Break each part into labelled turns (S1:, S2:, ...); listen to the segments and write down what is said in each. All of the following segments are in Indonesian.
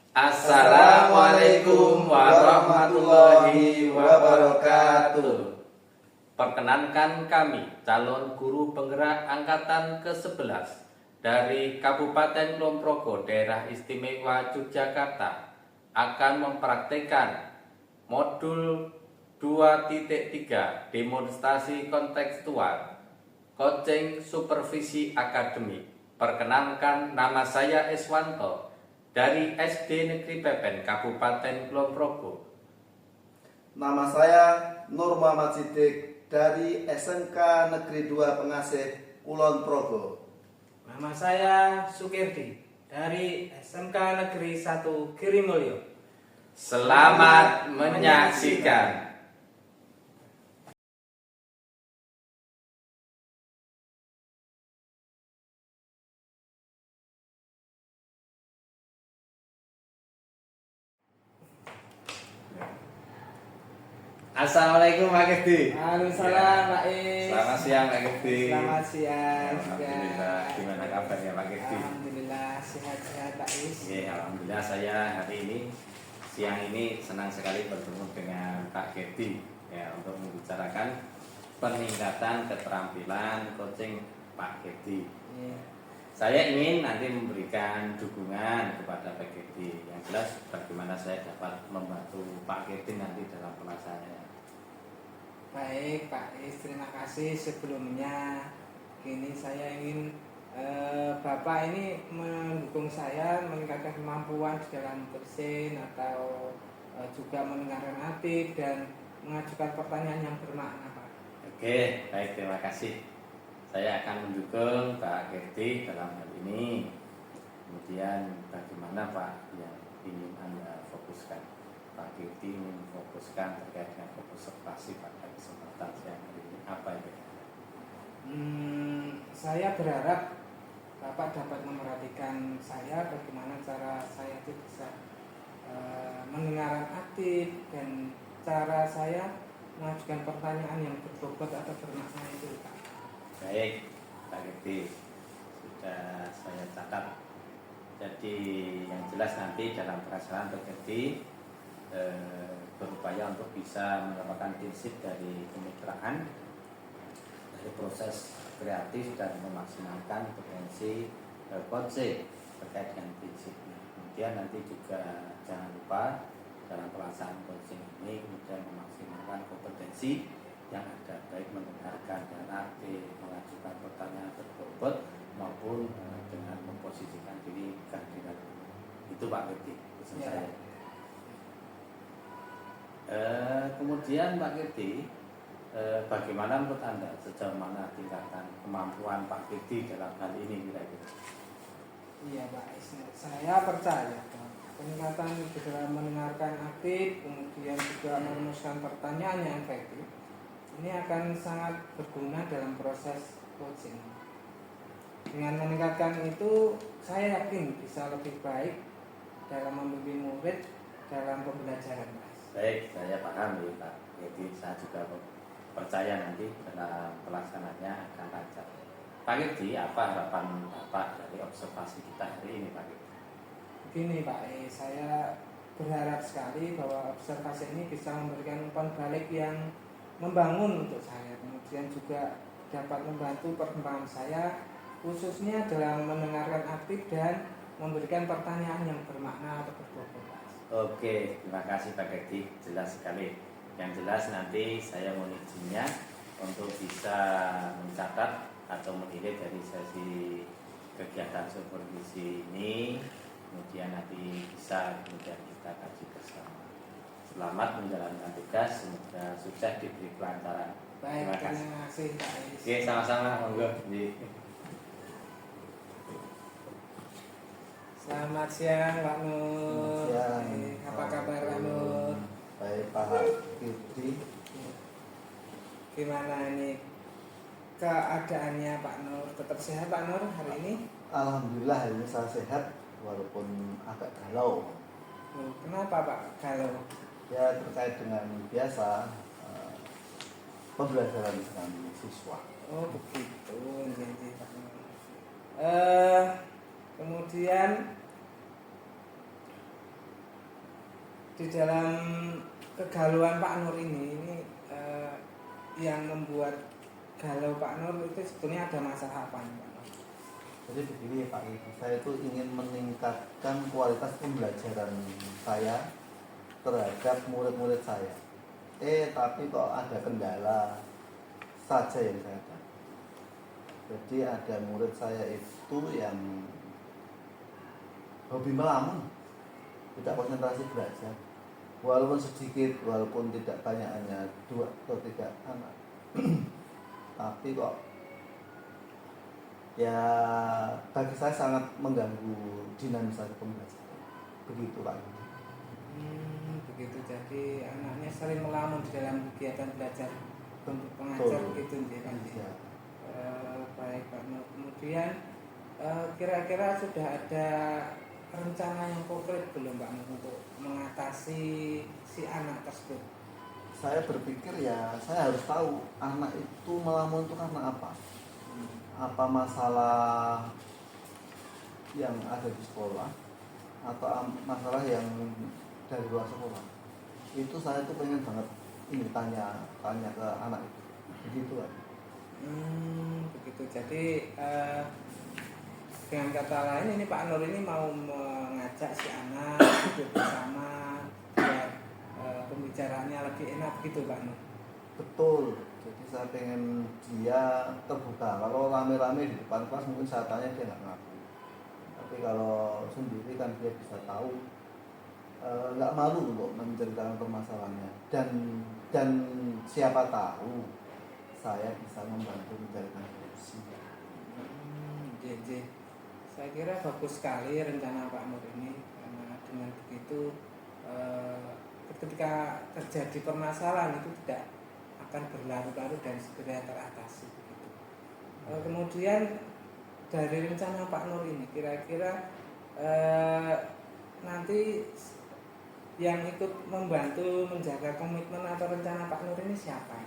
S1: Assalamualaikum warahmatullahi wabarakatuh. Perkenankan kami, calon guru penggerak angkatan ke-11 dari Kabupaten Kulon Progo, Daerah Istimewa Yogyakarta, akan mempraktikkan modul 2.3 demonstrasi kontekstual coaching supervisi akademik. Perkenalkan, nama saya Eswanto dari SD Negeri Pepen, Kabupaten Kulon Progo.
S2: Nama saya Nur Muhammad Siddiq dari SMK Negeri 2 Pengasih, Kulon Progo.
S3: Nama saya Sukirdi dari SMK Negeri 1 Girimulyo.
S1: Selamat menyaksikan. Assalamualaikum Pak Kedi.
S3: Waalaikumsalam Pak Is.
S1: Selamat siang Pak Kedi.
S3: Selamat siang juga.
S1: Alhamdulillah. Gimana kabarnya Pak Kedi?
S3: Alhamdulillah sehat-sehat Pak Is.
S1: Alhamdulillah saya hari ini siang ini senang sekali bertemu dengan Pak Kedi untuk membicarakan peningkatan keterampilan coaching Pak Kedi. Saya ingin nanti memberikan dukungan kepada Pak Kedi. Yang jelas bagaimana saya dapat membantu Pak Kedi nanti dalam pelaksanaannya.
S3: Baik Pak Is, terima kasih sebelumnya. Kini saya ingin Bapak ini mendukung saya meningkatkan kemampuan di dalam bersin atau juga mendengarkan aktif dan mengajukan pertanyaan yang bermakna Pak.
S1: Oke, baik, terima kasih. Saya akan mendukung Pak Kedi dalam hal ini. Kemudian bagaimana Pak yang ingin Anda fokuskan? Pak Kedi ingin fokuskan terkait dengan observasi pada kesempatan siang hari ini. Apa itu?
S3: Saya berharap Bapak dapat memerhatikan saya bagaimana cara saya itu bisa mendengarkan aktif dan cara saya mengajukan pertanyaan yang berbobot atau bermakna itu Pak.
S1: Baik, Pak Kedi, sudah saya catat. Jadi yang jelas nanti dalam pelaksanaan Pak Kedi berupaya untuk bisa mendapatkan prinsip dari kemitraan, dari proses kreatif dan memaksimalkan potensi coaching terkait dengan prinsipnya. Kemudian nanti juga jangan lupa dalam pelaksanaan coaching ini kemudian memaksimalkan kompetensi yang ada, baik mendengarkan dan aktif, mengajukan pertanyaan berbobot maupun dengan memposisikan diri kehadiran. Itu Pak Kedi, pesan saya. Kemudian Pak Kedi, bagaimana menurut Anda sejauh mana tingkatan kemampuan Pak Kedi dalam hal ini kira-kira?
S3: Iya Pak Is, saya percaya peningkatan di dalam mendengarkan aktif, kemudian juga merumuskan pertanyaan yang efektif, ini akan sangat berguna dalam proses coaching. Dengan meningkatkan itu, saya yakin bisa lebih baik dalam membimbing murid dalam pembelajaran.
S1: Baik, saya paham ya Pak. Jadi saya juga percaya nanti dalam pelaksanaannya akan lancar. Pak Kedi, apa harapan Bapak dari observasi kita hari ini Pak Kedi?
S3: Begini Pak, saya berharap sekali bahwa observasi ini bisa memberikan umpan balik yang membangun untuk saya, kemudian juga dapat membantu perkembangan saya khususnya dalam mendengarkan aktif dan memberikan pertanyaan yang bermakna atau berbobot.
S1: Oke, terima kasih Pak Kedi, jelas sekali. Yang jelas nanti saya mohon izinnya untuk bisa mencatat atau menilai dari sesi kegiatan supervisi ini, kemudian nanti bisa kemudian kita kaji bersama. Selamat menjalankan tugas, semoga sukses diberi kelancaran.
S3: Baik, terima kasih Pak Is.
S1: Oke, sama-sama, monggo.
S3: Selamat siang Pak Nur. Apa kabar Pak Nur?
S2: Baik Pak Kedi.
S3: Gimana ini keadaannya Pak Nur? Tetap sehat Pak Nur hari ini?
S2: Alhamdulillah hari ini saya sehat walaupun agak galau.
S3: Kenapa Pak galau?
S2: Ya terkait dengan biasa pembelajaran dengan siswa.
S3: Oh begitu, jadi Pak Nur. Kemudian di dalam kegalauan Pak Nur ini yang membuat galau Pak Nur itu sebetulnya ada masalah apa nih Pak Nur?
S2: Jadi begini Pak Ibu, saya itu ingin meningkatkan kualitas pembelajaran saya terhadap murid-murid saya. Tapi kok ada kendala saja yang saya dapat. Jadi ada murid saya itu yang hobi melamun, tidak konsentrasi belajar. Walaupun sedikit, walaupun tidak banyak, hanya 2 atau 3 anak. Tapi kok ya bagi saya sangat mengganggu dinamika pembelajaran. Begitu Pak.
S3: Begitu, jadi anaknya sering melamun di dalam kegiatan belajar untuk pengajar begitu Pak.
S2: Ya.
S3: Baik Pak Nur. Kemudian kira-kira sudah ada rencana yang konkret belum Pak Nur untuk mengatasi si anak tersebut?
S2: Saya berpikir ya saya harus tahu anak itu melamun itu karena apa. Apa masalah yang ada di sekolah atau masalah yang dari luar sekolah. Itu saya tuh pengen banget ini tanya ke anak itu. Begitu kan.
S3: Begitu. Jadi dengan kata lain ini Pak Nur ini mau mengajak si anak duduk bersama biar pembicaraannya lebih enak gitu Pak Nur.
S2: Betul. Jadi saya pengen dia terbuka. Kalau rame-rame di depan kelas mungkin saya tanya dia nggak ngaku. Tapi kalau sendiri kan dia bisa tahu, nggak malu untuk menceritakan permasalahannya. Dan siapa tahu saya bisa membantu mencarikan solusi.
S3: Saya kira bagus sekali rencana Pak Nur ini, karena dengan begitu ketika terjadi permasalahan itu tidak akan berlarut-larut dan segera teratasi begitu. Kemudian dari rencana Pak Nur ini kira-kira nanti yang ikut membantu menjaga komitmen atau rencana Pak Nur ini siapa?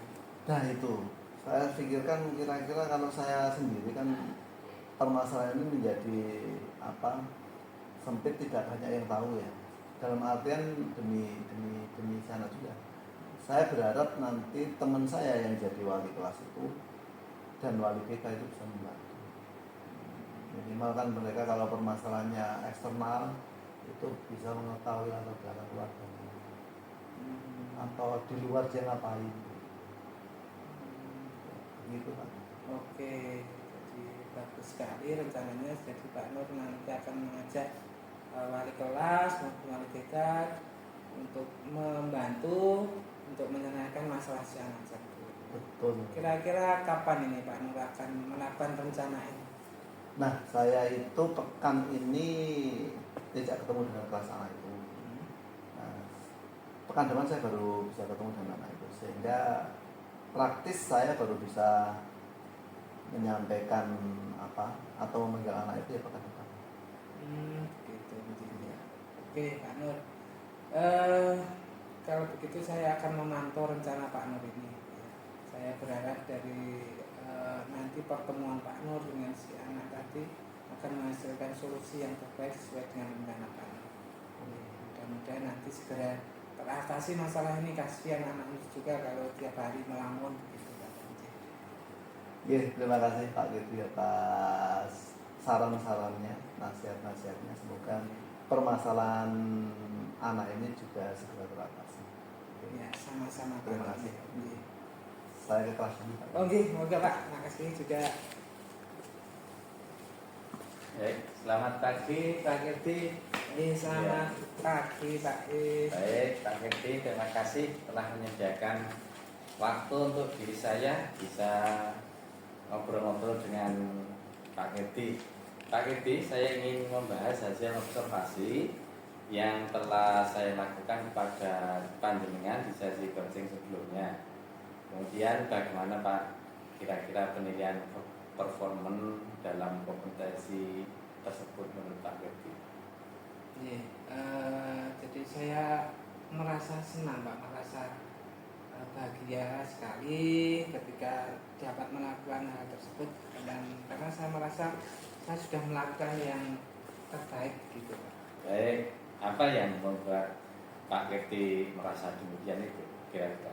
S2: Nah itu saya pikirkan kira-kira kalau saya sendiri kan permasalahan ini menjadi sempit, tidak banyak yang tahu ya. Dalam artian demi sana juga. Saya berharap nanti teman saya yang jadi wali kelas itu dan wali BK itu bisa membantu. Minimal kan mereka kalau permasalahannya eksternal itu bisa mengetahui latar belakang keluarganya atau di luar dia ngapain. Begitu Pak.
S3: Oke, jadi bagus sekali rencananya. Jadi Pak Nur nanti akan mengajak wali kelas maupun wali BK untuk membantu untuk menyelesaikan masalah si anak tersebut.
S2: Betul.
S3: Kira-kira kapan ini Pak Nur akan melakukan rencana ini?
S2: Nah, saya itu pekan ini tidak ketemu dengan kelas anak itu. Nah, pekan depan saya baru bisa ketemu dengan anak itu, sehingga praktis saya baru bisa menyampaikan atau memegang anak itu ya pekan depan.
S3: Gitu ya. Oke Pak Nur. Kalau begitu saya akan memantau rencana Pak Nur ini. Saya berharap dari nanti pertemuan Pak Nur dengan si anak tadi akan menghasilkan solusi yang terbaik sesuai dengan rencana Pak Nur. Mudah-mudahan nanti segera teratasi masalah ini. Kasihan anak itu juga kalau tiap hari melamun begitu Pak.
S2: Terima kasih Pak Giti atas saran-sarannya, nasihat-nasihatnya. Semoga permasalahan anak ini juga segera teratasi.
S3: Ya, sama-sama Pak.
S2: Terima kasih. Saya ke kelas dulu Pak.
S3: Oke, semoga Pak. Makasih juga.
S1: Baik, selamat pagi Pak Kirti.
S3: Selamat pagi Pak
S1: Baik, Pak Kirti, terima kasih telah menyediakan waktu untuk diri saya bisa ngobrol-ngobrol dengan Pak Kirti. Pak Kirti, saya ingin membahas hasil observasi yang telah saya lakukan kepada panjenengan di sesi coaching sebelumnya. Kemudian bagaimana Pak kira-kira penilaian performan dalam kompetensi tersebut menurut Pak Kirti?
S3: Jadi saya merasa senang Pak, merasa bahagia sekali ketika dapat melakukan hal tersebut, dan karena saya merasa saya sudah melakukan yang terbaik gitu Pak.
S1: Baik, apa yang membuat Pak Kirti merasa demikian itu kira-kira?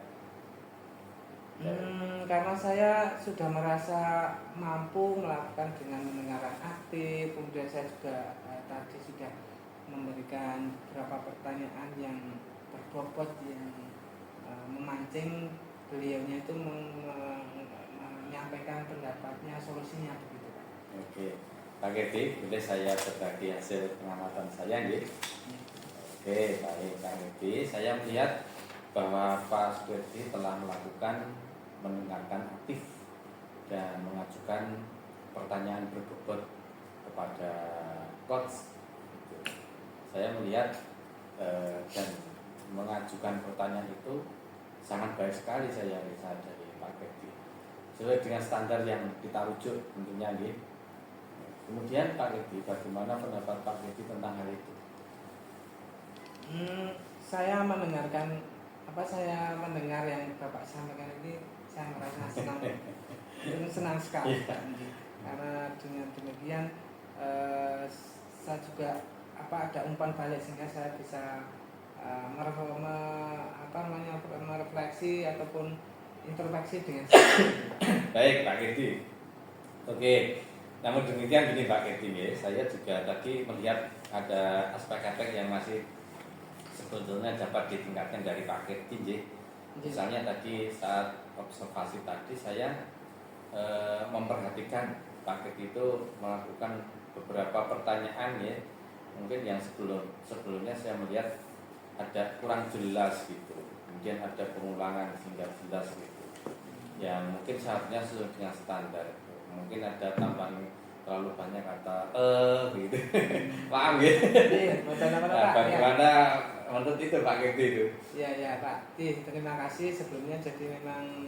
S3: Karena saya sudah merasa mampu melakukan dengan mendengarkan aktif, kemudian saya juga tadi sudah memberikan beberapa pertanyaan yang berbobot yang memancing beliaunya itu menyampaikan pendapatnya, solusinya begitu Pak.
S1: Oke, Pak Kirti, boleh saya berbagi hasil pengamatan saya ya? Oke, baik Pak Kirti, saya melihat bahwa Pak Kirti telah melakukan mendengarkan aktif dan mengajukan pertanyaan berbobot kepada coach. Saya melihat dan mengajukan pertanyaan itu sangat baik sekali saya lihat dari Pak Kirti, sesuai dengan standar yang kita rujuk tentunya gitu. Kemudian Pak Kirti, bagaimana pendapat Pak Kirti tentang hal itu?
S3: Saya mendengar yang Bapak sampaikan ini, saya merasa senang sekali karena dengan demikian saya juga ada umpan balik sehingga saya bisa merefleksi ataupun introspeksi dengan
S1: Baik Pak Kirti. Oke, namun demikian gini Pak Kirti ya, saya juga tadi melihat ada aspek-aspek yang masih sebetulnya dapat ditingkatkan dari Pak Kirti ya. Misalnya tadi saat observasi tadi saya memperhatikan Pak Kirti itu melakukan beberapa pertanyaan ya, mungkin yang sebelumnya saya melihat ada kurang jelas gitu, kemudian ada pengulangan sehingga jelas gitu, yang mungkin seharusnya sesuai dengan standar. Mungkin ada tambahan terlalu banyak kata gitu, paham gitu. Nah, bagaimana menurut itu Pak Kirti itu?
S3: Ya Pak, terima kasih sebelumnya. Jadi memang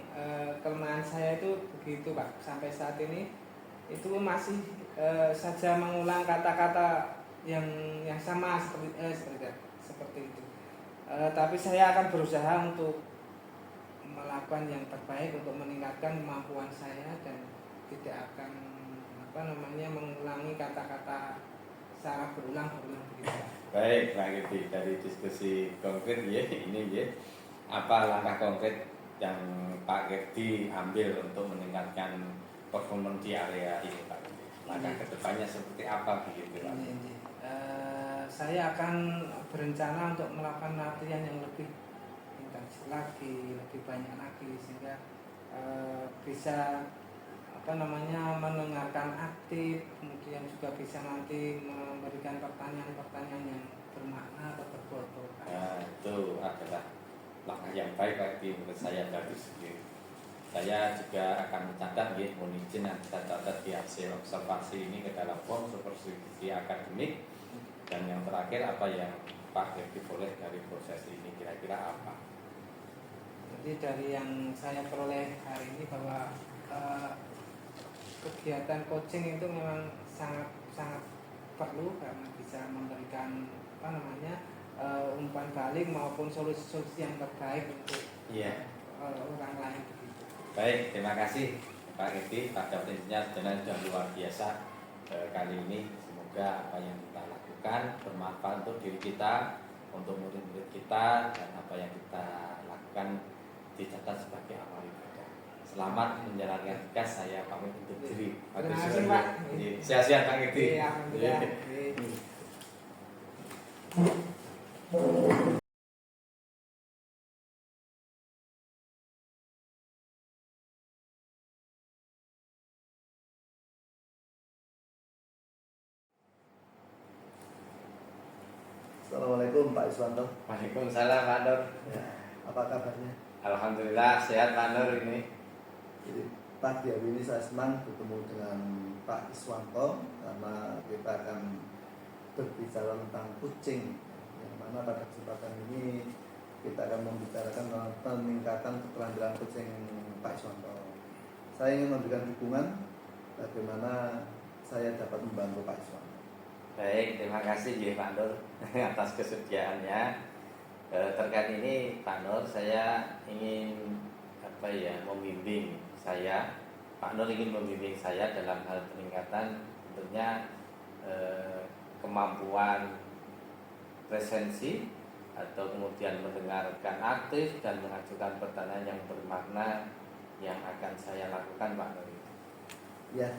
S3: kelemahan saya itu begitu Pak, sampai saat ini itu masih saja mengulang kata-kata yang sama seperti itu. Tapi saya akan berusaha untuk melakukan yang terbaik untuk meningkatkan kemampuan saya dan tidak akan mengulangi kata-kata secara berulang-ulang begitu.
S1: Baik, Pak Kirti, dari diskusi konkret ya ini ya, apa langkah konkret yang Pak Kirti ambil untuk meningkatkan performa di area ini Pak Kirti? Langkah kedepannya seperti apa begitu Pak?
S3: Saya akan berencana untuk melakukan latihan yang lebih intensif lagi, lebih banyak lagi sehingga bisa mendengarkan aktif, kemudian juga bisa nanti memberikan pertanyaan-pertanyaan yang bermakna atau berbobot.
S1: Nah, itu adalah langkah yang baik Pak Kirti, menurut saya bagus. Saya juga akan mencatat ya, mohon izin kita catat di hasil observasi ini ke dalam form supervisi akademik. Dan yang terakhir, apa yang Pak Kirti boleh dari proses ini kira-kira apa?
S3: Jadi dari yang saya peroleh hari ini bahwa kegiatan coaching itu memang sangat perlu karena bisa memberikan umpan balik maupun solusi-solusi yang terbaik untuk orang lain begitu.
S1: Baik, terima kasih Pak Kirti, pada prinsipnya sudah luar biasa kali ini. Semoga apa yang kita lakukan bermanfaat untuk diri kita, untuk murid-murid kita, dan apa yang kita lakukan dicatat sebagai amal ibadah. Selamat menjalankan tugas, saya pamit untuk diri.
S3: Terima kasih Pak.
S1: Sehat-sehat Pak Kirti.
S3: Alhamdulillah.
S2: Assalamualaikum Pak Iswanto.
S1: Waalaikumsalam Pak Nur.
S2: Ya, apa kabarnya?
S1: Alhamdulillah sehat Pak Nur ini.
S2: Jadi pagi hari ini saya senang bertemu dengan Pak Iswanto karena kita akan berbicara tentang coaching, yang mana pada kesempatan ini kita akan membicarakan tentang peningkatan keterampilan coaching Pak Iswanto. Saya ingin memberikan dukungan bagaimana saya dapat membantu Pak Iswanto.
S1: Baik, terima kasih ya Pak Nur atas kesediaannya. Terkait ini Pak Nur, saya ingin membimbing saya. Pak Nur ingin membimbing saya dalam hal peningkatan tentunya kemampuan presensi atau kemudian mendengarkan aktif dan mengajukan pertanyaan yang bermakna yang akan saya lakukan Pak Nur?
S2: Ya,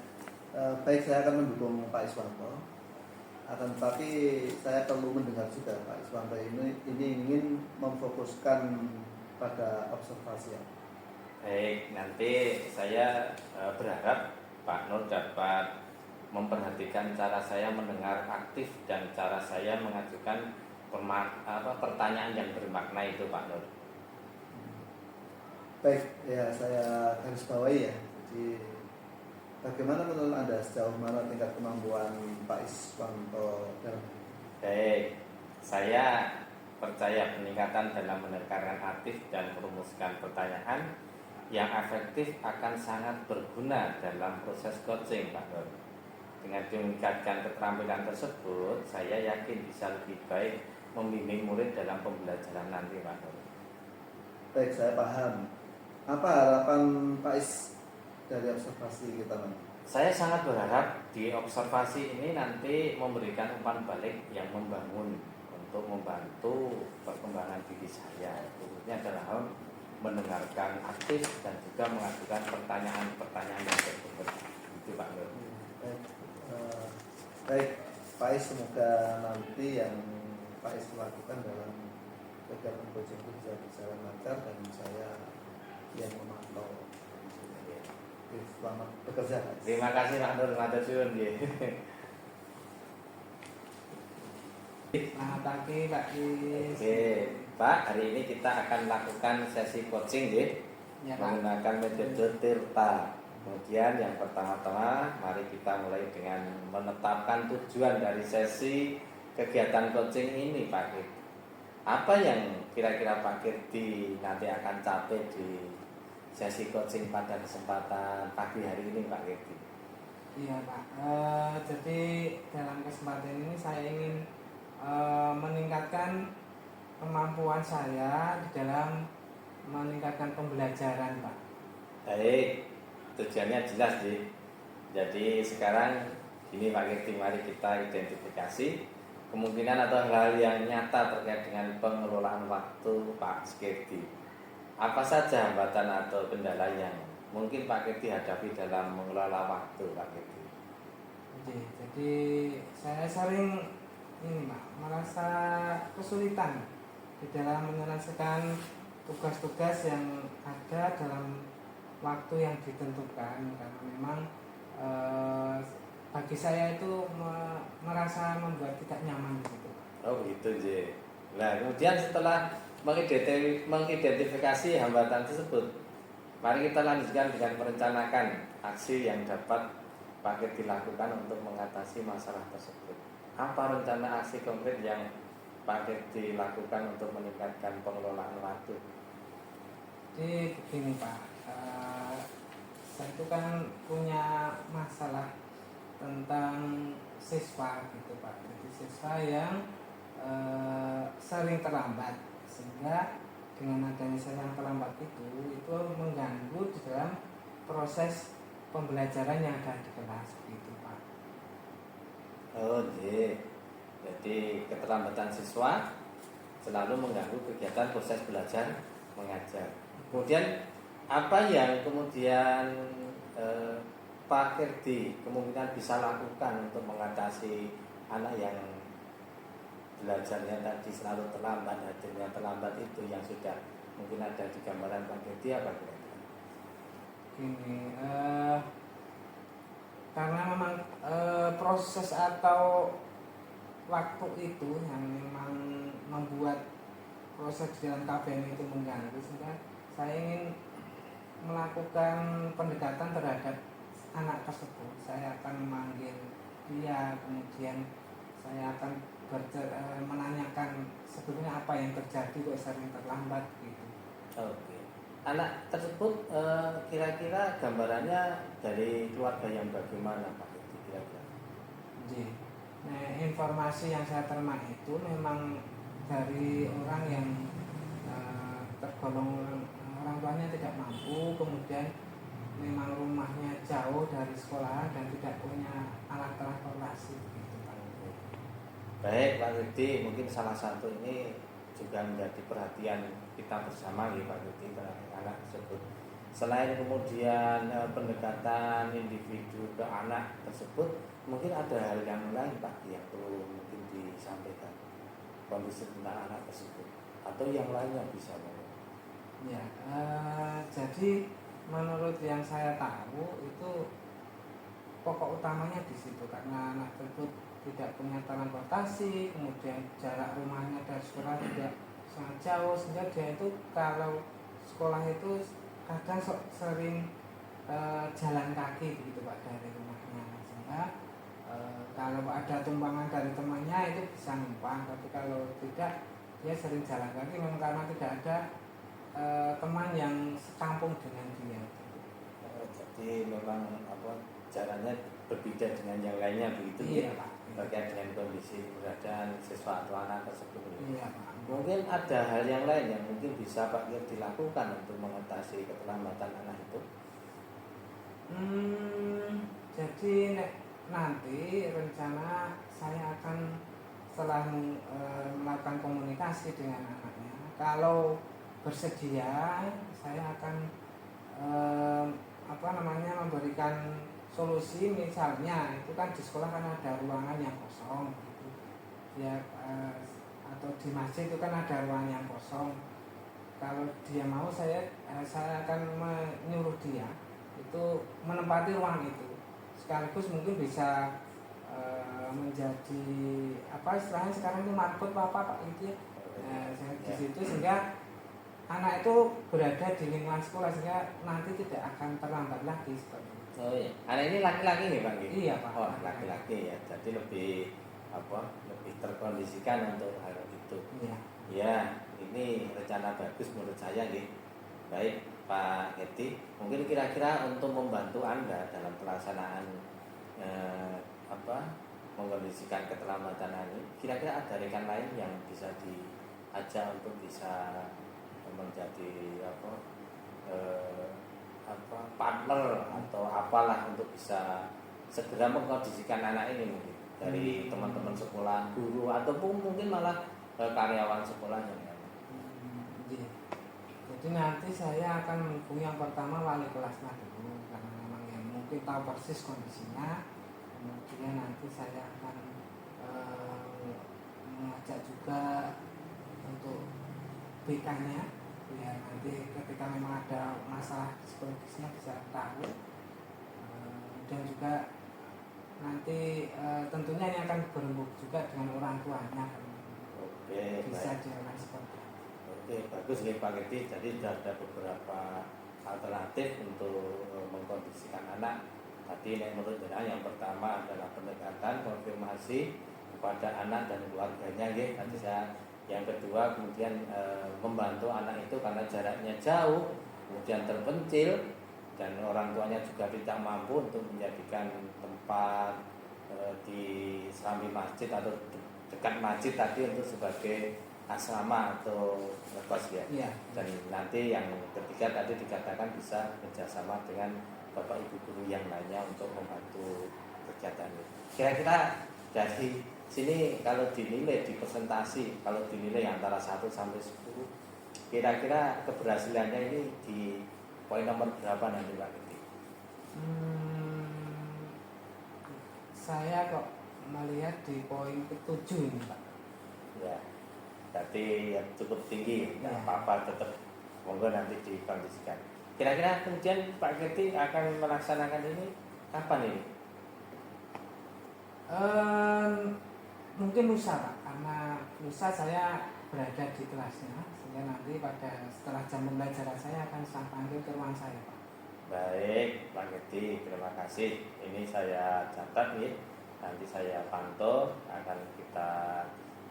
S2: baik, saya akan mendukung Pak Iswanto. Akan tetapi saya perlu mendengar juga Pak Iswanto ini ingin memfokuskan pada observasi.
S1: Baik, nanti saya berharap Pak Nur dapat memperhatikan cara saya mendengar aktif dan cara saya mengajukan pertanyaan yang bermakna itu Pak Nur.
S2: Baik, ya saya garis bawahi ya. Jadi bagaimana menurut Anda, sejauh mana tingkat kemampuan Pak Iswanto dalam
S1: Baik, saya percaya peningkatan dalam menekankan aktif dan merumuskan pertanyaan yang efektif akan sangat berguna dalam proses coaching Pak Nur. Dengan meningkatkan keterampilan tersebut, saya yakin bisa lebih baik membimbing murid dalam pembelajaran nanti Pak Nur.
S2: Baik, saya paham. Apa harapan Pak Is dari observasi kita nanti?
S1: Saya sangat berharap di observasi ini nanti memberikan umpan balik yang membangun untuk membantu perkembangan diri saya, khususnya dalam hal mendengarkan aktif dan juga mengajukan pertanyaan-pertanyaan yang berikut. Itu Pak Nur.
S2: Baik, Pak Is, semoga nanti yang Pak Is lakukan dalam kegiatan coaching itu bisa berjalan lancar dan saya yang memantau. Selamat bekerja.
S1: Terima kasih Pak Nur, matur suwun nggih.
S3: Selamat pagi Pak Is.
S1: Oke, Pak, hari ini kita akan lakukan sesi coaching nggih.
S3: Ya, Pak.
S1: Menggunakan metode Tirta. Kemudian yang pertama-tama mari kita mulai dengan menetapkan tujuan dari sesi kegiatan coaching ini Pak Kirti. Apa yang kira-kira Pak Kirti nanti akan capai di sesi coaching pada kesempatan pagi hari ini Pak Kirti?
S3: Iya Pak, jadi dalam kesempatan ini saya ingin meningkatkan kemampuan saya di dalam meningkatkan pembelajaran Pak.
S1: Baik, tujuannya jelas sih. Jadi sekarang ini Pak Kirti, mari kita identifikasi kemungkinan atau hal yang nyata terkait dengan pengelolaan waktu Pak Kirti. Apa saja hambatan atau kendala yang mungkin Pak Kirti hadapi dalam mengelola waktu Pak Kirti?
S3: Jadi saya sering ini Pak, merasa kesulitan di dalam menyelesaikan tugas-tugas yang ada dalam waktu yang ditentukan, karena memang bagi saya itu merasa membuat tidak nyaman gitu.
S1: Oh gitu J. Nah kemudian setelah mengidentifikasi hambatan tersebut, mari kita lanjutkan dengan merencanakan aksi yang dapat Pak Kirti lakukan untuk mengatasi masalah tersebut. Apa rencana aksi konkret yang Pak Kirti lakukan untuk meningkatkan pengelolaan waktu?
S3: Jadi begini Pak, saya itu kan punya masalah tentang siswa gitu Pak. Jadi siswa yang sering terlambat, sehingga dengan adanya saya yang terlambat itu mengganggu di dalam proses pembelajaran yang ada di kelas gitu Pak.
S1: Oh iya. Jadi keterlambatan siswa selalu mengganggu kegiatan proses belajar mengajar. Kemudian apa yang kemudian Pak Kirti kemungkinan bisa lakukan untuk mengatasi anak yang belajarnya tadi selalu terlambat, hadirnya terlambat itu yang sudah mungkin ada di gambaran Pak Kirti apa kira-kira?
S3: Gini, karena memang proses atau waktu itu yang memang membuat proses di dalam KBM itu mengganggu, sehingga saya ingin melakukan pendekatan terhadap anak tersebut. Saya akan memanggil dia, kemudian saya akan menanyakan sebetulnya apa yang terjadi kok sering terlambat gitu.
S1: Oke. Anak tersebut kira-kira gambarannya dari keluarga yang bagaimana Pak Kirti kira-kira?
S3: Nah, informasi yang saya terima itu memang dari orang yang tergolong orang tuanya tidak mampu, kemudian memang rumahnya jauh dari sekolah dan tidak punya alat transportasi gitu Pak.
S1: Baik Pak Kirti, mungkin salah satu ini juga menjadi perhatian kita bersama ya Pak Giti terhadap anak tersebut. Selain kemudian pendekatan individu ke anak tersebut, mungkin ada hal yang lain Pak yang perlu mungkin disampaikan kondisi tentang anak tersebut atau yang lainnya bisa Pak.
S3: Ya, jadi menurut yang saya tahu itu pokok utamanya di situ karena anak tersebut tidak punya transportasi, kemudian jarak rumahnya dari sekolah tidak sangat jauh, sehingga dia itu kalau sekolah itu kadang sering jalan kaki begitu Pak dari rumahnya, sehingga kalau ada tumpangan dari temannya itu bisa numpang, tapi kalau tidak dia sering jalan kaki memang karena tidak ada teman yang sekampung dengan dia.
S1: Jadi memang caranya berbeda dengan yang lainnya begitu
S3: Iya
S1: ya
S3: Pak.
S1: terkait dengan kondisi keberadaan siswa atau anak tersebut.
S3: Iya Pak.
S1: Mungkin ada hal yang lain yang mungkin bisa Pak Gir dilakukan untuk mengatasi keterlambatan anak itu.
S3: Jadi nanti rencana saya akan setelah melakukan komunikasi dengan anaknya, kalau bersedia saya akan memberikan solusi. Misalnya itu kan di sekolah kan ada ruangan yang kosong gitu. Ya atau di masjid itu kan ada ruangan yang kosong. Kalau dia mau saya akan menyuruh dia itu menempati ruang itu. Sekaligus mungkin bisa menjadi istilahnya sekarang itu markot Pak gitu ya. Di situ sehingga anak itu berada di lingkungan sekolah sehingga nanti tidak akan terlambat lagi seperti itu.
S1: Oh iya, anak ini laki-laki nih Pak?
S3: Iya Pak.
S1: Oh laki-laki ya, jadi lebih lebih terkondisikan untuk hal itu.
S3: Iya.
S1: Ya, ini rencana bagus menurut saya nih. Baik Pak Heti, mungkin kira-kira untuk membantu Anda dalam pelaksanaan mengkondisikan keterlambatan ini, kira-kira ada rekan lain yang bisa diajak untuk bisa menjadi partner atau apalah untuk bisa segera mengkondisikan anak ini mungkin dari teman-teman sekolah, guru ataupun mungkin malah karyawan sekolahnya.
S3: Iya. Jadi nanti saya akan menghubungi yang pertama wali kelasnya dulu karena memang yang mungkin tahu persis kondisinya. Kemudian nanti saya akan mengajak juga untuk BK-nya biar nanti ketika memang ada masalah psikologisnya bisa tahu. Dan juga nanti tentunya ini akan berembuk juga dengan orang tuanya.
S1: Oke,
S3: bisa
S1: baik.
S3: jalan seperti itu.
S1: Oke, bagus nih Pak Geti. Jadi sudah ada beberapa alternatif untuk mengkondisikan anak. Tadi menurut jenengan yang pertama adalah pendekatan konfirmasi kepada anak dan keluarganya, ya. Nanti yang kedua kemudian membantu anak itu karena jaraknya jauh, kemudian terpencil dan orang tuanya juga tidak mampu untuk menjadikan tempat di samping masjid atau dekat masjid tadi untuk sebagai asrama atau ngekos ya.
S3: Iya.
S1: Dan nanti yang ketiga tadi dikatakan bisa kerjasama dengan bapak ibu guru yang lainnya untuk membantu kegiatan ini. Kira-kira dari sini kalau dinilai di presentasi, kalau dinilai antara 1 sampai 10, kira-kira keberhasilannya ini di poin nomor berapa nanti Pak Giti?
S3: Saya kok melihat di poin ke-7 ini Pak.
S1: Ya, berarti ya cukup tinggi, nggak apa-apa, tetap monggo nanti dikondisikan. Kira-kira kemudian Pak Giti akan melaksanakan ini kapan ini?
S3: Mungkin lusa Pak, karena lusa saya berada di kelasnya, sehingga nanti setelah jam pembelajaran saya akan saya panggil ke ruang saya Pak.
S1: Baik Pak Giti, terima kasih. Ini saya catat nih, nanti saya pantau, akan kita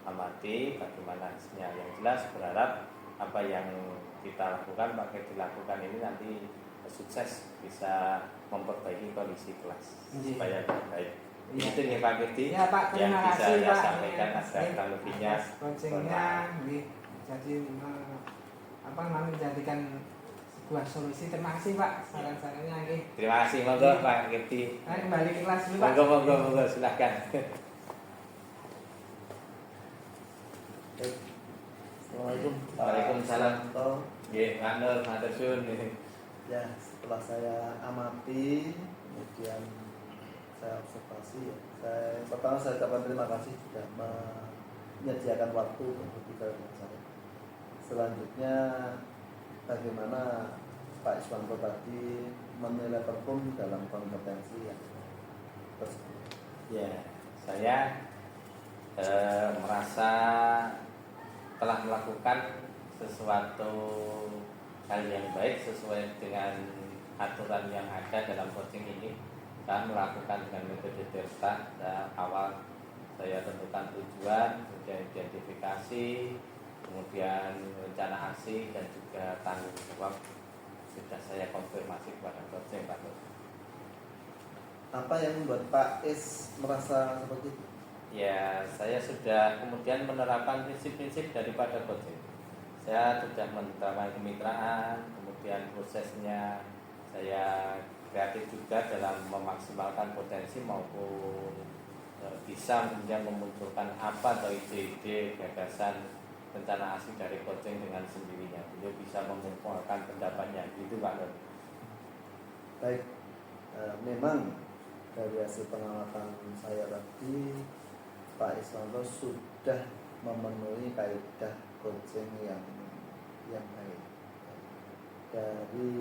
S1: amati bagaimana hasilnya. Yang jelas berharap apa yang kita lakukan, Pak Giti lakukan ini nanti sukses bisa memperbaiki kondisi kelas supaya baik. Itu nih Pak Giti
S3: ya, Pak,
S1: yang
S3: terima
S1: bisa
S3: kasih,
S1: saya
S3: Pak.
S1: sampaikan agar lebihnya
S3: coachingnya jadi menjadikan sebuah solusi. Terima kasih Pak saran-sarannya.
S1: Terima kasih monggo Pak Giti.
S3: Nah, kembali ke kelas dulu Pak.
S1: Monggo silakan.
S2: Assalamualaikum.
S1: Waalaikumsalam.
S2: Toh,
S1: Nggih, matur matur suwun.
S2: ya setelah saya amati, kemudian saya observasi ya. Pertama saya ucapkan terima kasih sudah menyediakan waktu untuk berbicara dengan saya. Selanjutnya bagaimana Pak Iswanto tadi menilai perform dalam kompetensi yang tersebut.
S1: Ya, saya merasa telah melakukan sesuatu hal yang baik sesuai dengan aturan yang ada dalam coaching ini. Saya melakukan dengan metode Delta. Awal saya tentukan tujuan, kemudian identifikasi, kemudian rencana aksi dan juga tanggung jawab sudah saya konfirmasi kepada coaching Pak Nur.
S2: Apa yang membuat Pak Is merasa seperti itu?
S1: Ya, saya sudah kemudian menerapkan prinsip-prinsip daripada coaching. Saya sudah menerapkan kemitraan, kemudian prosesnya saya kreatif juga dalam memaksimalkan potensi maupun bisa kemudian memunculkan apa atau ide-ide, gagasan, rencana aksi dari coaching dengan sendirinya. Beliau bisa mengumpulkan pendapatnya, gitu Pak Nur.
S2: Baik, memang dari hasil pengamatan saya tadi Pak Iswanto sudah memenuhi kaidah coaching yang baik dari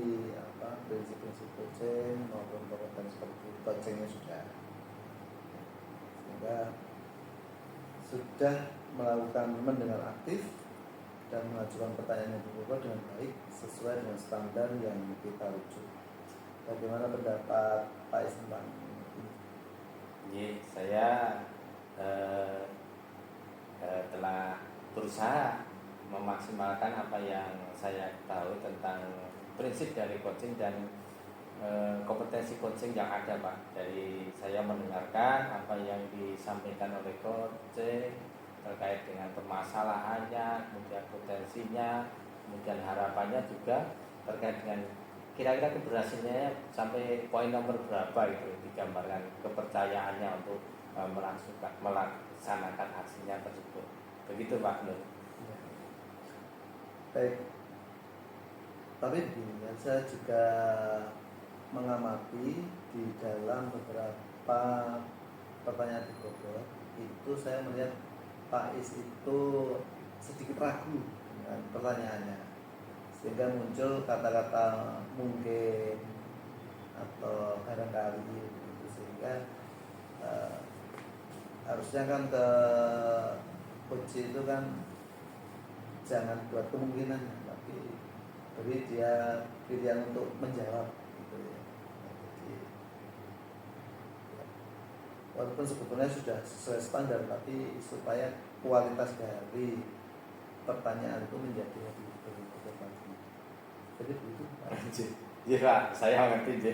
S2: prinsip-prinsip coaching maupun kompetensi coachingnya sudah, sehingga sudah melakukan mendengar aktif dan mengajukan pertanyaan yang berbobot dengan baik sesuai dengan standar yang kita rujuk. Bagaimana pendapat Pak Is tentang ini?
S1: Saya telah berusaha memaksimalkan apa yang saya tahu tentang prinsip dari coaching dan kompetensi coaching yang ada Pak. Dari saya mendengarkan apa yang disampaikan oleh coaching terkait dengan permasalahannya, kemudian potensinya, kemudian harapannya juga terkait dengan kira-kira keberhasilannya sampai poin nomor berapa itu digambarkan kepercayaannya untuk melaksanakan aksinya tersebut. Begitu Pak Nur.
S2: Baik. Tapi begini ya, saya juga mengamati di dalam beberapa pertanyaan di Google itu saya melihat Pak Is itu sedikit ragu dengan pertanyaannya, sehingga muncul kata-kata mungkin atau barangkali gitu, sehingga harusnya kan ke coach itu kan jangan buat kemungkinan, tapi beri dia pilihan untuk menjawab gitu ya. Jadi, walaupun sebetulnya sudah sesuai standar, tapi supaya kualitas dari pertanyaan itu menjadi lebih lagi. Jadi begitu Pak.
S1: Iya Pak, saya mengerti J.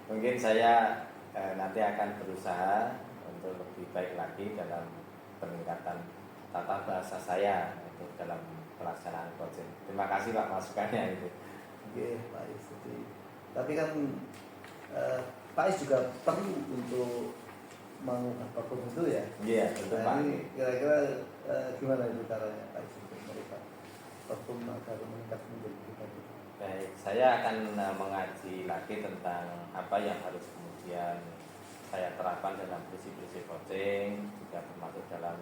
S1: Mungkin saya nanti akan berusaha untuk lebih baik lagi dalam peningkatan tata bahasa saya untuk dalam pelaksanaan coaching. Terima kasih Pak masukannya itu.
S2: Oke Pak Is. Tapi kan Pak Is juga perlu untuk mengubah apapun itu ya.
S1: Iya tentu Pak.
S2: Ini kira-kira gimana itu caranya Pak Is untuk merubah apapun agar meningkat menjadi lebih baik?
S1: Baik, saya akan mengaji lagi tentang apa yang harus kemudian saya terapkan dalam prinsip-prinsip coaching, juga termasuk dalam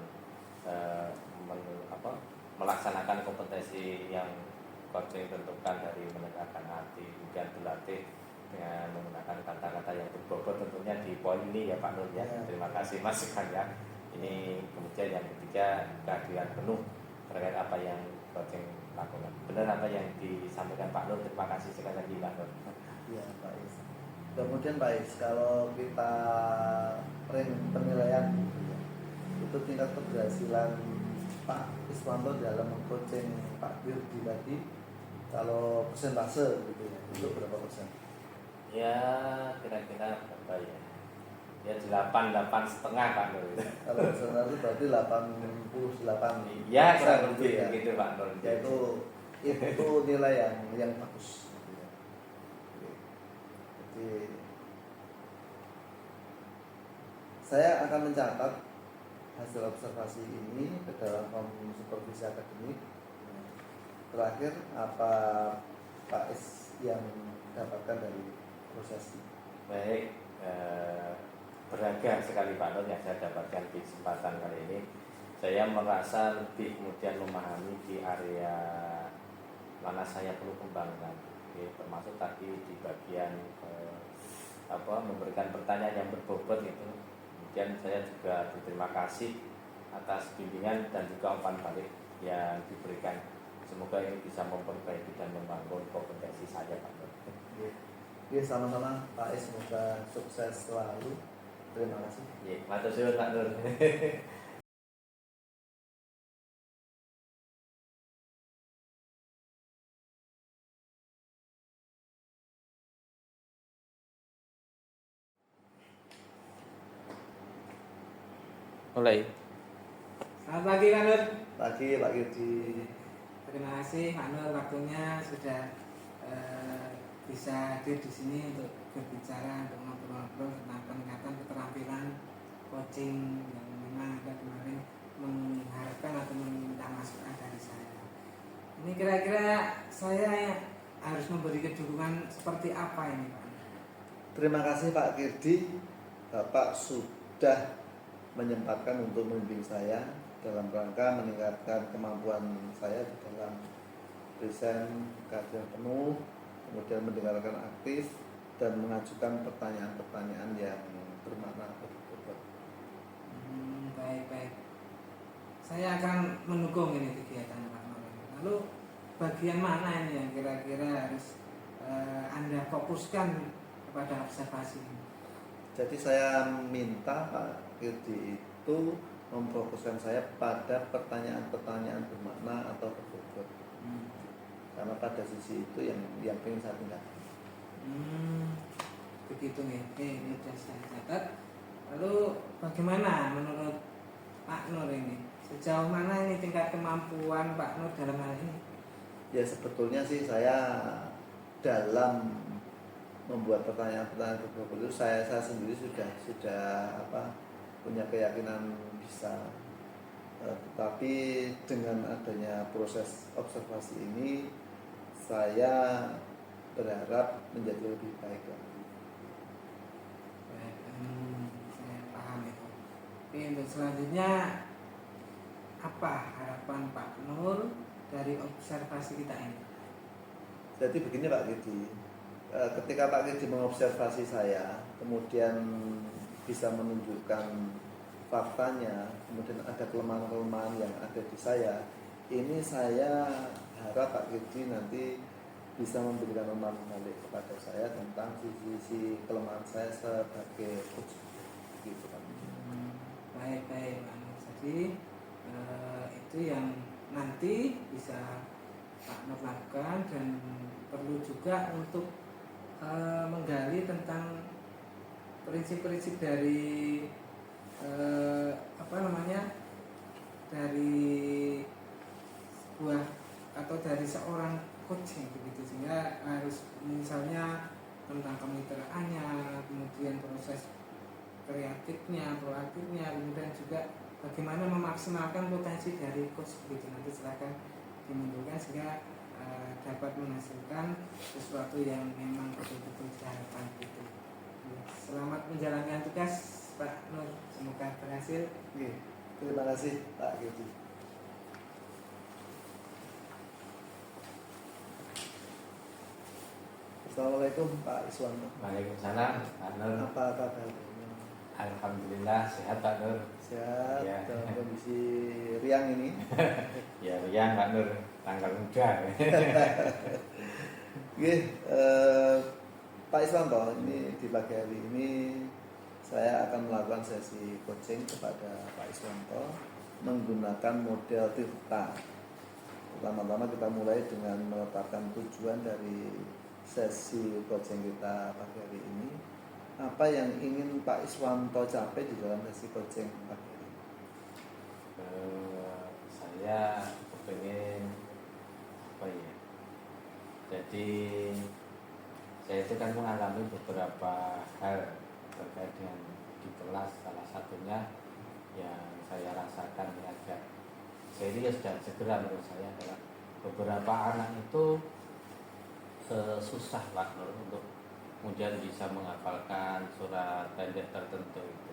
S1: melaksanakan kompetensi yang coaching tentukan dari menegakkan hati, kemudian berlatih dengan menggunakan kata-kata yang berbobot tentunya di poin ini ya Pak Nur ya. Terima kasih masukannya. Ini kemudian yang ketiga, kehadiran penuh terkait apa yang coaching lakukan. Benar apa yang disampaikan Pak Nur. Terima kasih sekali lagi Pak Nur.
S2: Iya Pak Is. Kemudian Pak Is, kalau kita penilaian gitu ya, itu tingkat keberhasilan Pak Iswanto dalam mengcoaching Pak Dirdi tadi, kalau persentase gitu ya, itu berapa persen?
S1: Ya kira-kira berapa ya? Ya 8,5 Pak Nur.
S2: Kalau persentase berarti 88.
S1: Ya kurang
S2: gitu
S1: lebih
S2: ya.
S1: begitu Pak Nur.
S2: Ya itu nilai yang bagus gitu ya. Jadi saya akan mencatat hasil observasi ini ke dalam supervisi akademik. Terakhir, apa Pak S yang dapatkan dari proses ini?
S1: Baik, beragam sekali Pak Nur yang saya dapatkan di kesempatan kali ini. Saya merasa lebih kemudian memahami di area mana saya perlu kembangkan. Oke, termasuk tadi di bagian memberikan pertanyaan yang berbobot itu. Kemudian saya juga berterima kasih atas bimbingan dan juga umpan balik yang diberikan. Semoga ini bisa memperbaiki dan membangun kompetensi saya Pak Nur.
S2: Oke, sama-sama Pak S, semoga sukses selalu. Terima kasih.
S1: Iya, matur suwun Pak Nur. Mulai.
S3: Selamat pagi Pak Nur.
S2: Pagi Pak Kirdi.
S3: Terima kasih Pak Nur waktunya sudah bisa hadir di sini untuk berbicara, untuk ngobrol-ngobrol tentang peningkatan keterampilan coaching yang memang ada kemarin mengharapkan atau meminta masukan dari saya. Ini kira-kira saya harus memberi kedudukan seperti apa ini Pak?
S2: Terima kasih Pak Kirdi. Bapak sudah menyempatkan untuk membimbing saya dalam rangka meningkatkan kemampuan saya di dalam present kajian penuh, kemudian mendengarkan aktif dan mengajukan pertanyaan-pertanyaan yang bermakna betul-betul.
S3: Baik. Saya akan mendukung ini kegiatan Pak Nur. Lalu bagian mana ini yang kira-kira harus Anda fokuskan kepada observasi ini?
S2: Jadi saya minta Pak Kirdi itu memfokuskan saya pada pertanyaan-pertanyaan bermakna atau berbobot. Karena pada sisi itu yang ingin saya tingkatkan.
S3: Begitu nih. Oke, ini sudah saya catat. Lalu bagaimana menurut Pak Nur ini? Sejauh mana ini tingkat kemampuan Pak Nur dalam hal ini?
S2: Ya sebetulnya sih saya dalam membuat pertanyaan-pertanyaan berbobot itu saya sendiri sudah punya keyakinan bisa. Tetapi dengan adanya proses observasi ini saya berharap menjadi lebih baik lagi.
S3: Baik, saya paham itu. Oke, untuk selanjutnya apa harapan Pak Nur dari observasi kita ini?
S2: Jadi begini Pak Kirdi, ketika Pak Kirdi mengobservasi saya, kemudian bisa menunjukkan faktanya, kemudian ada kelemahan-kelemahan yang ada di saya, ini saya harap Pak Kirdi nanti bisa memberikan umpan balik kepada saya tentang sisi kelemahan saya sebagai coach. Gitu Pak.
S3: Baik Pak Nur. Jadi itu yang nanti bisa Pak Nur lakukan, dan perlu juga untuk menggali tentang prinsip-prinsip dari dari sebuah atau dari seorang coach begitu, sehingga harus misalnya tentang kemitraannya, kemudian proses kreatifnya, proaktifnya, kemudian juga bagaimana memaksimalkan potensi dari coach begitu. Nanti silakan dimunculkan sehingga dapat menghasilkan sesuatu yang memang betul-betul diharapkan itu. Selamat menjalankan tugas Pak Nur, semoga berhasil.
S2: Terima kasih Pak Kirdi. Assalamualaikum Pak Iswanto.
S1: Waalaikumsalam Pak Nur.
S2: Apa kabar?
S1: Alhamdulillah sehat Pak Nur.
S2: Sehat
S1: Ya.
S2: dalam kondisi riang ini.
S1: Ya riang Pak Nur, tanggal muda.
S2: Oke, Pak Iswanto, ini di pagi hari ini saya akan melakukan sesi coaching kepada Pak Iswanto menggunakan model Tirta. Pertama-tama kita mulai dengan menetapkan tujuan dari sesi coaching kita pagi hari ini. Apa yang ingin Pak Iswanto capai di dalam sesi coaching pagi hari ini?
S1: Saya pengen jadi saya itu kan mengalami beberapa hal terkait dengan di kelas, salah satunya yang saya rasakan yang agak serius dan segera menurut saya adalah beberapa anak itu susah Pak untuk kemudian bisa menghafalkan surat pendek tertentu itu.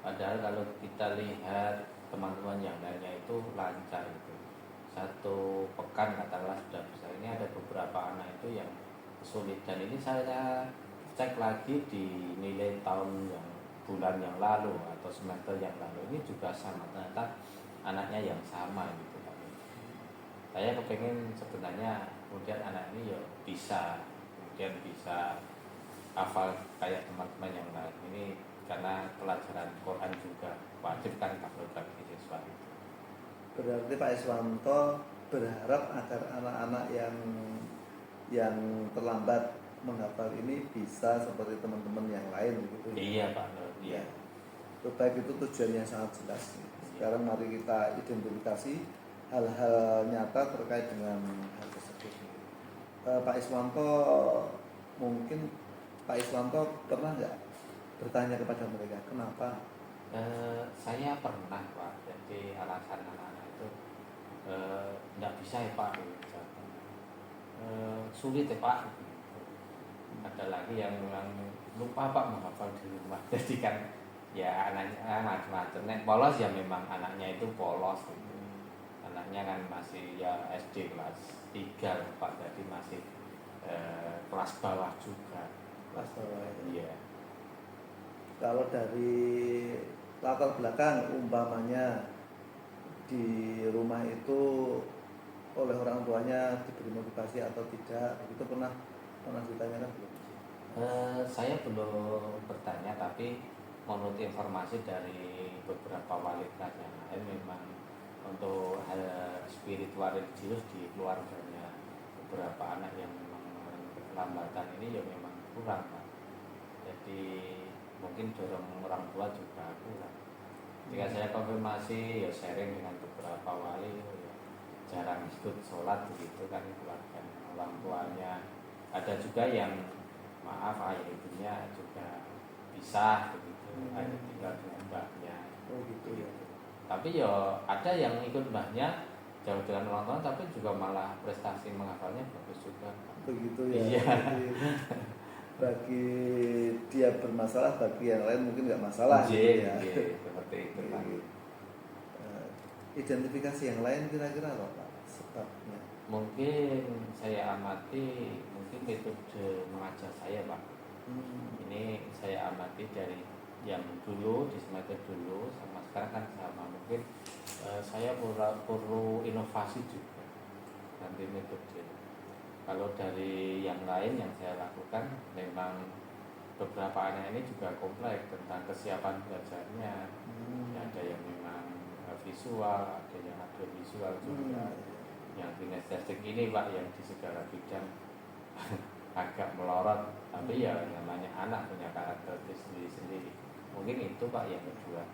S1: Padahal kalau kita lihat teman-teman yang lainnya itu lancar itu. Satu pekan katakanlah sudah bisa. Ini ada beberapa anak itu yang sulit dan ini saya cek lagi di nilai tahun yang bulan yang lalu atau semester yang lalu ini juga sama ternyata anaknya yang sama gitu Pak. Saya kepengen sebenarnya kemudian anak ini ya bisa kemudian bisa hafal kayak teman-teman yang lain ini karena pelajaran Quran juga wajib kan kalau bagi siswa itu.
S2: Berarti Pak Iswanto berharap agar anak-anak yang terlambat menghafal ini bisa seperti teman-teman yang lain begitu.
S1: Iya Pak, iya.
S2: Baik, itu tujuannya sangat jelas. Sekarang mari kita identifikasi hal-hal nyata terkait dengan hal tersebut. Pak Iswanto, mungkin Pak Iswanto pernah nggak bertanya kepada mereka kenapa?
S1: Saya pernah Pak, jadi alasan anak-anak itu nggak bisa ya Pak, sulit ya Pak. Ada lagi yang lupa Pak menghafal di rumah, jadi kan ya anaknya macam-macam. Nek polos ya memang anaknya itu polos. Anaknya kan masih ya SD kelas 3 Pak, jadi masih kelas bawah juga.
S2: Kelas bawah.
S1: Iya.
S2: Kalau dari latar belakang umpamanya di rumah itu oleh orang tuanya diberi motivasi atau tidak, itu pernah ditanyakan belum?
S1: Saya belum bertanya, tapi menurut informasi dari beberapa wali kelas yang lain memang untuk hal spiritual religius di keluarganya beberapa anak yang memang mengalami keterlambatan ini ya memang kurang Pak. Jadi mungkin dorong orang tua juga kurang. Jika saya konfirmasi ya sharing dengan beberapa wali ya, jarang ikut sholat begitu kan keluarga orang tuanya. Ada juga yang maaf ayah ibunya juga pisah begitu, hanya tinggal dengan mbahnya.
S2: Oh gitu ya.
S1: Tapi ya ada yang ikut mbahnya jauh dengan orang tua tapi juga malah prestasi menghafalnya bagus juga.
S2: Begitu ya.
S1: Iya.
S2: Bagi dia bermasalah, bagi yang lain mungkin nggak masalah.
S1: Iya, seperti itu Pak.
S2: Identifikasi yang lain kira-kira apa Pak sebabnya?
S1: Mungkin saya amati mungkin metode mengajar saya Pak. Ini saya amati dari yang dulu di semester dulu sama sekarang kan sama. Mungkin saya perlu inovasi juga nanti metode. Kalau dari yang lain yang saya lakukan memang beberapa anak ini juga kompleks tentang kesiapan belajarnya. Ada yang memang visual, ada yang audiovisual juga. Yang kinestetik ini Pak yang di segala bidang agak melorot, tapi ya namanya anak punya karakteristik sendiri-sendiri. Mungkin itu Pak yang kedua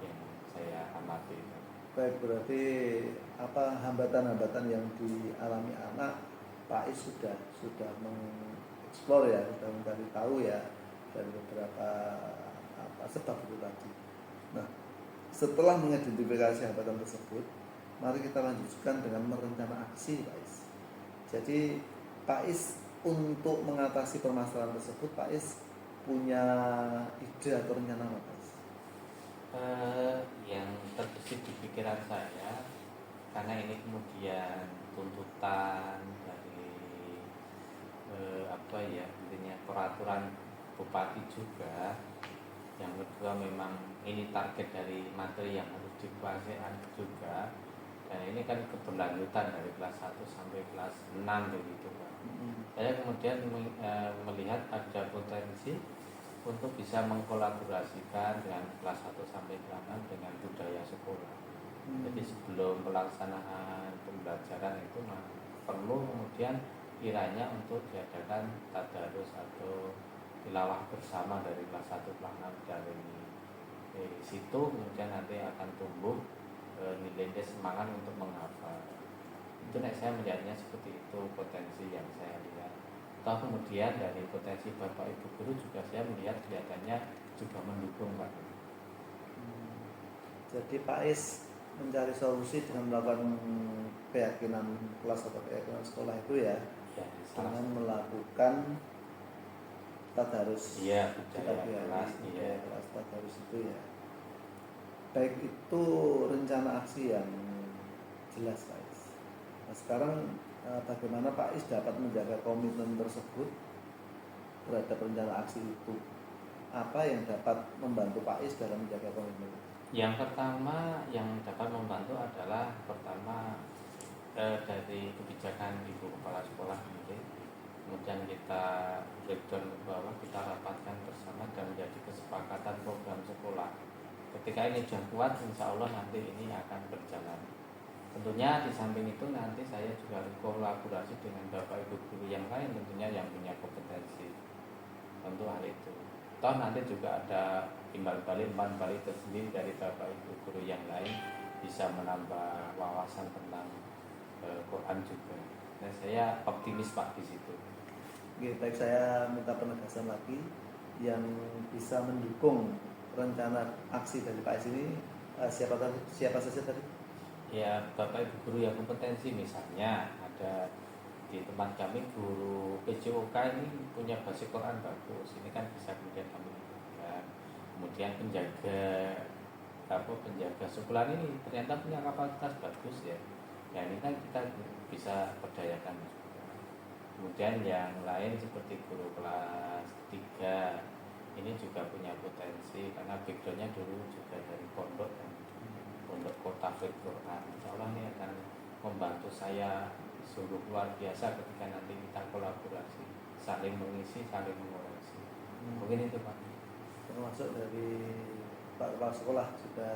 S1: yang saya amati.
S2: Baik, berarti apa hambatan-hambatan yang dialami anak Pak Is sudah mengeksplor ya, sudah mencari tahu ya dari beberapa sebab itu tadi. Nah, setelah mengidentifikasi hambatan tersebut, mari kita lanjutkan dengan merencana aksi Pak Is. Jadi Pak Is untuk mengatasi permasalahan tersebut, Pak Is punya ide atau rencana apa Pak Is?
S1: Yang terbesit di pikiran saya karena ini kemudian tuntutan dari intinya peraturan bupati juga. Yang kedua memang ini target dari materi yang harus dikuasai juga, dan ini kan keberlanjutan dari kelas 1 sampai kelas 6 begitu Pak. Saya kemudian melihat ada potensi untuk bisa mengkolaborasikan dengan kelas 1 sampai kelas 6 dengan budaya sekolah. Jadi sebelum pelaksanaan pembelajaran itu perlu kemudian kiranya untuk diadakan tadarus atau tilawah bersama dari kelas 1 kelas 6 dari situ kemudian nanti akan tumbuh nilai semangat untuk menghafal. Itu saya melihatnya seperti itu potensi yang saya lihat. Atau kemudian dari potensi Bapak Ibu guru juga saya melihat kelihatannya juga mendukung Pak.
S2: Jadi Pak Is mencari solusi dengan melakukan keyakinan kelas atau keyakinan sekolah itu ya,
S1: Ya, salah
S2: dengan
S1: satu.
S2: melakukan tadarus
S1: Iya, budaya
S2: kitab
S1: kelas, iya.
S2: kelas tadarus itu ya. Baik itu rencana aksi yang jelas Pak Is. Nah, sekarang bagaimana Pak Is dapat menjaga komitmen tersebut terhadap rencana aksi itu? Apa yang dapat membantu Pak Is dalam menjaga komitmen itu?
S1: Yang pertama yang dapat membantu adalah pertama dari kebijakan Ibu Kepala Sekolah nanti. Kemudian kita breakdown ke bawah, kita rapatkan bersama dan menjadi kesepakatan program sekolah. Ketika ini sudah kuat, insya Allah nanti ini akan berjalan. Tentunya di samping itu nanti saya juga kolaborasi dengan Bapak Ibu guru yang lain, tentunya yang punya kompetensi untuk hal itu. Toh nanti juga ada timbal balik, umpan balik tersendiri dari Bapak Ibu guru yang lain, bisa menambah wawasan tentang Quran juga. Nah, saya optimis Pak di situ.
S2: Oke, baik, saya minta penegasan lagi yang bisa mendukung rencana aksi dari Pak Is ini siapa saja tadi?
S1: Ya, Bapak Ibu guru yang kompetensi, misalnya ada di tempat kami guru PJOK ini punya basic Quran bagus, ini kan bisa kemudian kami lakukan. Kemudian penjaga sekolah ini ternyata punya kapasitas bagus ya. Ya ini kan kita bisa perdayakan juga. Kemudian yang lain seperti guru kelas 3 ini juga punya potensi karena backgroundnya dulu juga dari pondok dan pondok kota Quran. Insya Allah ini akan membantu saya sungguh luar biasa ketika nanti kita kolaborasi, saling mengisi, saling mengoreksi. Mungkin itu Pak.
S2: Termasuk dari Pak Kepala Sekolah juga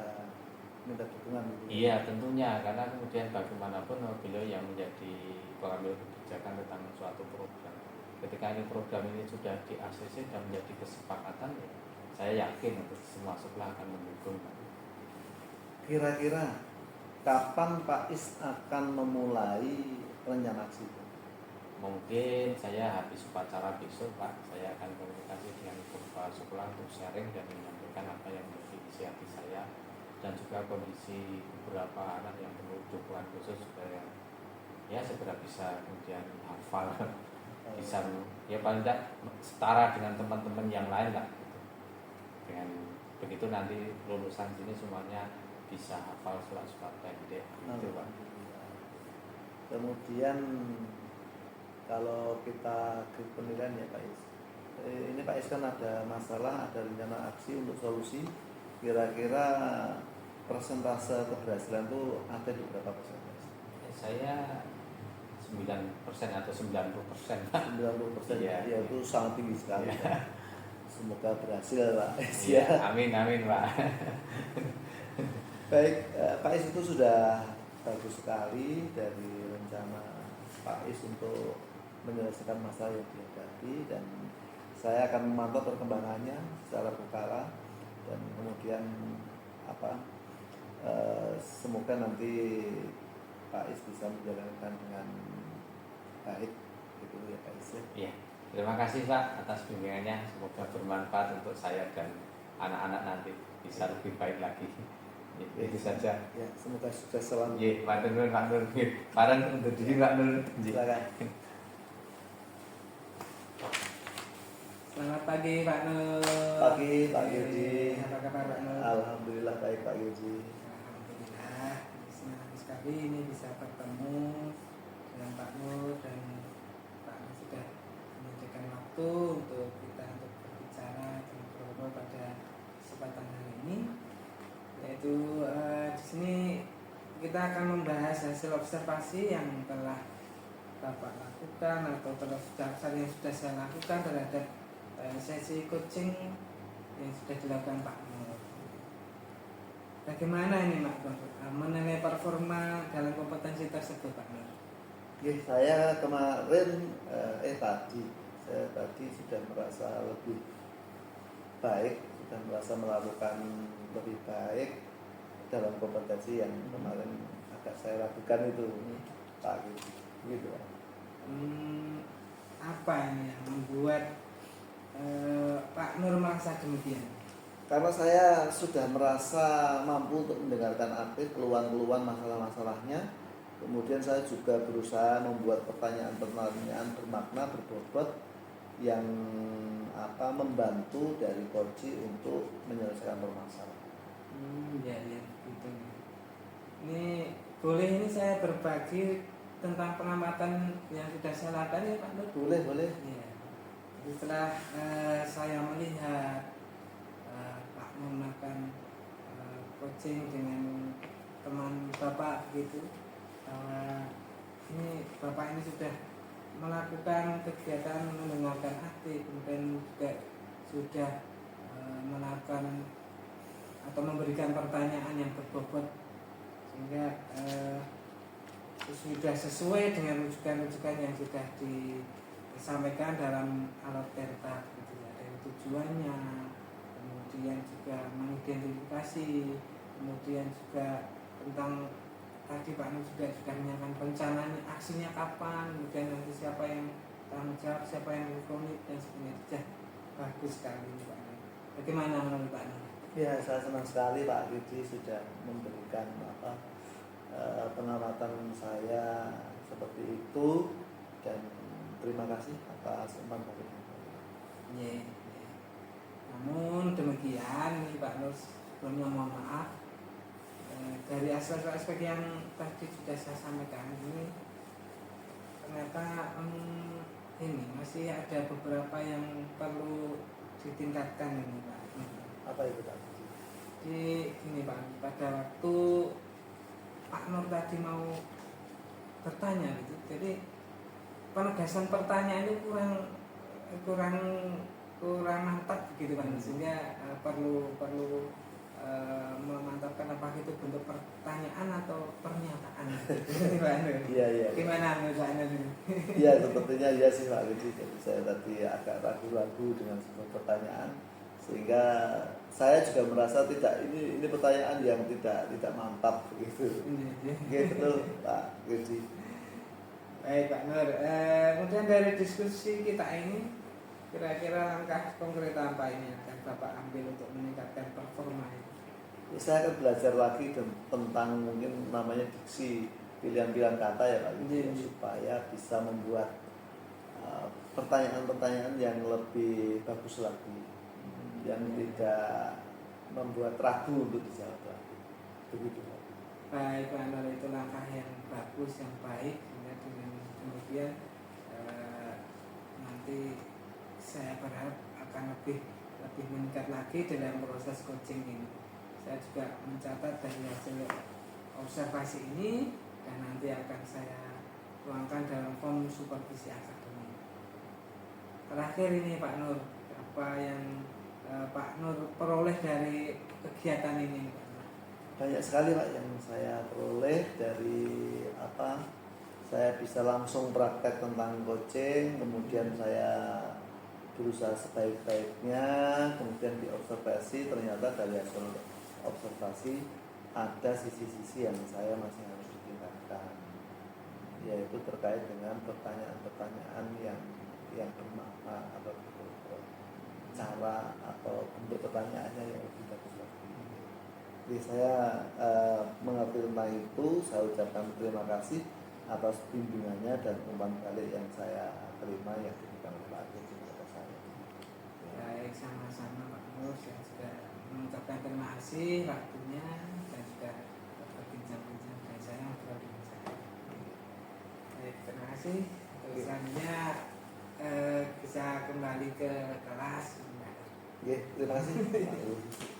S2: minta dukungan gitu.
S1: Iya tentunya, karena kemudian bagaimanapun beliau yang menjadi pengambil kebijakan tentang suatu program. Ketika ini program ini sudah di ACC dan menjadi kesepakatan, ya, saya yakin untuk semua sekolah akan mendukung.
S2: Kira-kira kapan Pak Is akan memulai rencana aksi itu?
S1: Mungkin saya habis upacara besok Pak, saya akan komunikasi dengan kepala sekolah untuk sharing dan menyampaikan apa yang menjadi isi hati saya dan juga kondisi beberapa anak yang perlu dukungan khusus supaya ya segera bisa kemudian hafal, bisa ya paling tidak setara dengan teman-teman yang lain lah gitu. Dengan begitu nanti lulusan sini semuanya bisa hafal surat-surat pendek gitu Pak.
S2: Kemudian kalau kita ke penilaian ya Pak Is, ini Pak Is kan ada masalah, ada rencana aksi untuk solusi. Kira-kira persentase keberhasilan itu ada di berapa persen?
S1: Saya 9% atau 90%.
S2: 90%.
S1: Iya.
S2: Ya itu sangat tinggi sekali.
S1: Iya.
S2: Semoga berhasil Pak Is
S1: Ya,
S2: ya.
S1: amin Pak.
S2: Baik, Pak Is itu sudah bagus sekali dari rencana Pak Is untuk menyelesaikan masalah yang dihadapi, dan saya akan memantau perkembangannya secara berkala dan kemudian semoga nanti Pak Is bisa menjalankan dengan baik gitu ya Pak Is.
S1: Iya. Terima kasih Pak atas bimbingannya, semoga bermanfaat untuk saya dan anak-anak nanti bisa lebih baik lagi. Itu saja.
S2: Ya, semoga sukses selalu.
S1: Iya, Pak Nur, Pak Nur. Barang untuk diri Pak Nur.
S2: Silakan.
S3: Selamat pagi Pak Nur.
S2: Pagi Pak Yogi.
S3: Apa kabar Pak Nur?
S2: Alhamdulillah baik Pak Yogi.
S3: Alhamdulillah, senang sekali ini bisa bertemu dengan Pak Nur, dan Pak Nur sudah menyediakan waktu untuk kita untuk berbicara dan berbicara pada kesempatan hari ini. Yaitu di sini kita akan membahas hasil observasi yang telah Bapak lakukan atau yang sudah saya lakukan terhadap sesi coaching yang sudah dilakukan Pak Nur. Bagaimana ini Pak Nur menilai performa dalam kompetensi tersebut Pak Nur?
S2: Saya kemarin saya tadi sudah merasa lebih baik, sudah merasa melakukan lebih baik dalam kompetensi yang kemarin agak saya lakukan itu Pak gitu.
S3: Apa ini yang membuat Pak Nur merasa demikian?
S2: Karena saya sudah merasa mampu untuk mendengarkan aktif keluhan-keluhan masalah-masalahnya. Kemudian saya juga berusaha membuat pertanyaan-pertanyaan bermakna, berbobot yang membantu dari coach untuk menyelesaikan permasalahan.
S3: Ya gitu. Ini boleh ini saya berbagi tentang pengamatan yang sudah saya lakukan ya Pak Nur?
S2: Boleh.
S3: Ya. Setelah saya melihat Pak Nur melakukan coaching dengan teman Bapak gitu, ini Bapak ini sudah melakukan kegiatan mendengarkan aktif, kemudian juga sudah melakukan atau memberikan pertanyaan yang berbobot sehingga sudah sesuai dengan rujukan-rujukan yang sudah disampaikan dalam alat TERTA gitu ya, dari tujuannya, kemudian juga mengidentifikasi, kemudian juga tentang tadi Pak Nur juga sudah menyiapkan rencananya, aksinya kapan, kemudian nanti siapa yang tanggung jawab, siapa yang komit dan sebagainya. Bagus sekali Pak Nur. Bagaimana menurut Pak Nur?
S2: Ya, saya senang sekali Pak Rudi sudah memberikan pengamatan saya seperti itu, dan terima kasih atas umpan balik.
S3: Yeah. Namun demikian nih Pak Nur, sebelumnya mohon maaf dari aspek-aspek yang tadi sudah saya sampaikan ini ternyata ini masih ada beberapa yang perlu ditingkatkan ini Pak.
S2: Apa itu Pak?
S3: Jadi ini Pak, pada waktu Pak Nur tadi mau bertanya gitu, jadi penegasan pertanyaan itu kurang mantap gitu Pak, sehingga perlu memantapkan apakah itu bentuk pertanyaan atau pernyataan.
S2: Iya.
S3: Gimana menurut Pak Nur ini?
S2: Iya, sepertinya iya sih Pak Rudi. Jadi saya tadi agak ragu-ragu dengan sebuah pertanyaan, sehingga saya juga merasa ini pertanyaan yang tidak mantap begitu. Oke, betul Pak Rudi.
S3: Baik Pak Nur, kemudian dari diskusi kita ini kira-kira langkah konkret apa ini akan Bapak ambil untuk meningkatkan performa ini?
S2: Saya akan belajar lagi tentang mungkin namanya diksi, pilihan-pilihan kata ya Pak Rudi, supaya bisa membuat pertanyaan-pertanyaan yang lebih bagus lagi, yang tidak membuat ragu untuk dijawab lagi. Begitu Pak.
S3: Baik Pak Nur, itu langkah yang bagus, yang baik, sehingga dengan kemudian nanti saya berharap akan lebih meningkat lagi dalam proses coaching ini. Saya juga mencatat dari hasil observasi ini dan nanti akan saya tuangkan dalam form supervisi akademi. Terakhir ini Pak Nur, apa yang Pak Nur peroleh dari kegiatan ini Pak Nur?
S2: Banyak sekali Pak yang saya peroleh dari saya bisa langsung praktek tentang coaching, kemudian saya berusaha sebaik-baiknya, kemudian diobservasi, ternyata dari hasil observasi ada sisi-sisi yang saya masih harus ditingkatkan, yaitu terkait dengan pertanyaan-pertanyaan yang bermakna atau cara atau bentuk pertanyaannya yang lebih bagus lagi. Jadi saya mengerti tentang itu. Saya ucapkan terima kasih atas bimbingannya dan umpan balik yang saya terima yang diberikan oleh Pak Agus kepada saya.
S3: Baik, sama-sama Pak Nur, saya sudah mengucapkan terima kasih waktunya dan juga berbincang-bincang dengan saya, ngobrol dengan saya. Baik, terima kasih. Selanjutnya bisa kembali ke kelas.
S2: Terima kasih.